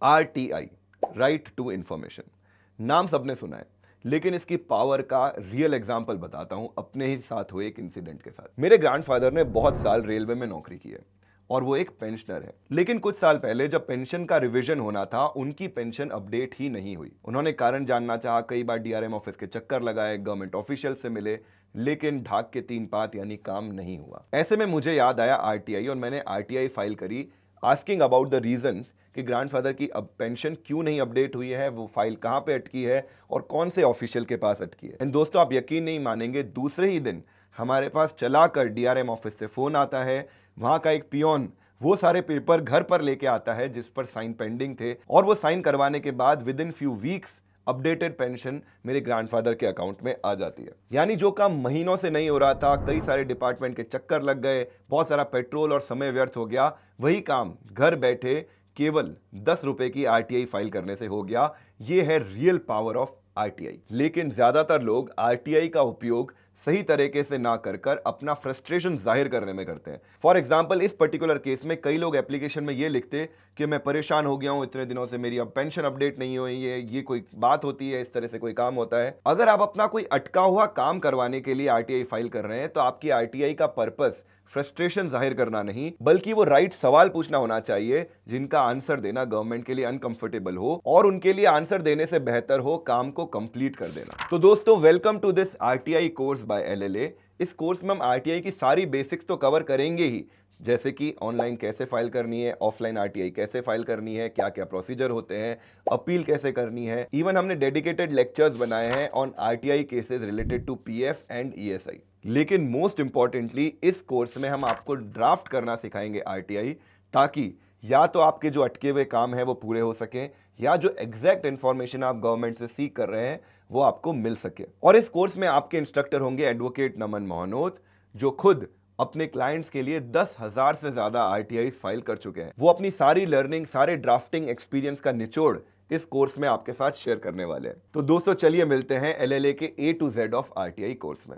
RTI, right to information, नाम सबने सुना है, लेकिन इसकी पावर का रियल एग्जाम्पल बताता हूं अपने ही साथ हुए एक इंसिडेंट के साथ। मेरे ग्रैंडफादर ने बहुत साल रेलवे में नौकरी की है और वो एक पेंशनर है, लेकिन कुछ साल पहले जब पेंशन का रिवीजन होना था, उनकी पेंशन अपडेट ही नहीं हुई। उन्होंने कारण जानना चाहा, कई बार डीआरएम ऑफिस के चक्कर लगाए, गवर्नमेंट ऑफिशियल से मिले, लेकिन ढाक के तीन पात यानी काम नहीं हुआ। ऐसे में मुझे याद आया आरटीआई और मैंने आरटीआई फाइल करी, आस्किंग अबाउट द रीजन कि ग्रैंडफादर की अब पेंशन क्यों नहीं अपडेट हुई है, वो फाइल कहां पे अटकी है और कौन से ऑफिशियल के पास अटकी है। एंड दोस्तों, आप यकीन नहीं मानेंगे, दूसरे ही दिन हमारे पास चलाकर डीआरएम ऑफिस से फोन आता है, वहां का एक पियोन वो सारे पेपर घर पर लेके आता है जिस पर साइन पेंडिंग थे, और वो साइन करवाने के बाद with in few weeks updated pension मेरे ग्रैंडफादर के अकाउंट में आ जाती है। यानी जो काम महीनों से नहीं हो रहा था, कई सारे डिपार्टमेंट के चक्कर लग गए, बहुत सारा पेट्रोल और समय व्यर्थ हो गया, वही काम घर बैठे केवल 10 रुपए की आरटीआई फाइल करने से हो गया। ये है रियल पावर ऑफ आरटीआई। लेकिन ज्यादातर लोग आरटीआई का उपयोग सही तरीके से ना कर अपना फ्रस्ट्रेशन जाहिर करने में करते हैं। फॉर एग्जाम्पल, इस पर्टिकुलर केस में कई लोग एप्लीकेशन में ये लिखते कि मैं परेशान हो गया हूं, इतने दिनों से मेरी अब पेंशन अपडेट नहीं हुई है, ये कोई बात होती है, इस तरह से कोई काम होता है। अगर आप अपना कोई अटका हुआ काम करवाने के लिए आरटीआई फाइल कर रहे हैं, तो आपकी आरटीआई का पर्पस फ्रस्ट्रेशन जाहिर करना नहीं, बल्कि वो राइट सवाल पूछना होना चाहिए जिनका आंसर देना गवर्नमेंट के लिए अनकंफर्टेबल हो, और उनके लिए आंसर देने से बेहतर हो काम को कंप्लीट कर देना। तो दोस्तों, welcome to this RTI course by LLA. इस कोर्स में हम आरटीआई की सारी बेसिक्स तो कवर करेंगे ही, जैसे कि ऑनलाइन कैसे फाइल करनी है, ऑफलाइन आरटीआई कैसे फाइल करनी है, क्या क्या प्रोसीजर होते हैं, अपील कैसे करनी है। इवन हमने डेडिकेटेड लेक्चर्स बनाए हैं on RTI cases related to PF and ESI. लेकिन मोस्ट इंपॉर्टेंटली, इस कोर्स में हम आपको ड्राफ्ट करना सिखाएंगे आरटीआई, ताकि या तो आपके जो अटके हुए काम है वो पूरे हो सके, या जो एग्जैक्ट इंफॉर्मेशन आप गवर्नमेंट से सीख कर रहे हैं वो आपको मिल सके। और इस कोर्स में आपके इंस्ट्रक्टर होंगे एडवोकेट नमन मोहनोत, जो खुद अपने क्लाइंट्स के लिए 10,000 से ज्यादा आरटीआई फाइल कर चुके हैं। वो अपनी सारी लर्निंग, सारे ड्राफ्टिंग एक्सपीरियंस का निचोड़ इस कोर्स में आपके साथ शेयर करने वाले हैं। तो दोस्तों, चलिए मिलते हैं एलएलए के A to Z of RTI course में।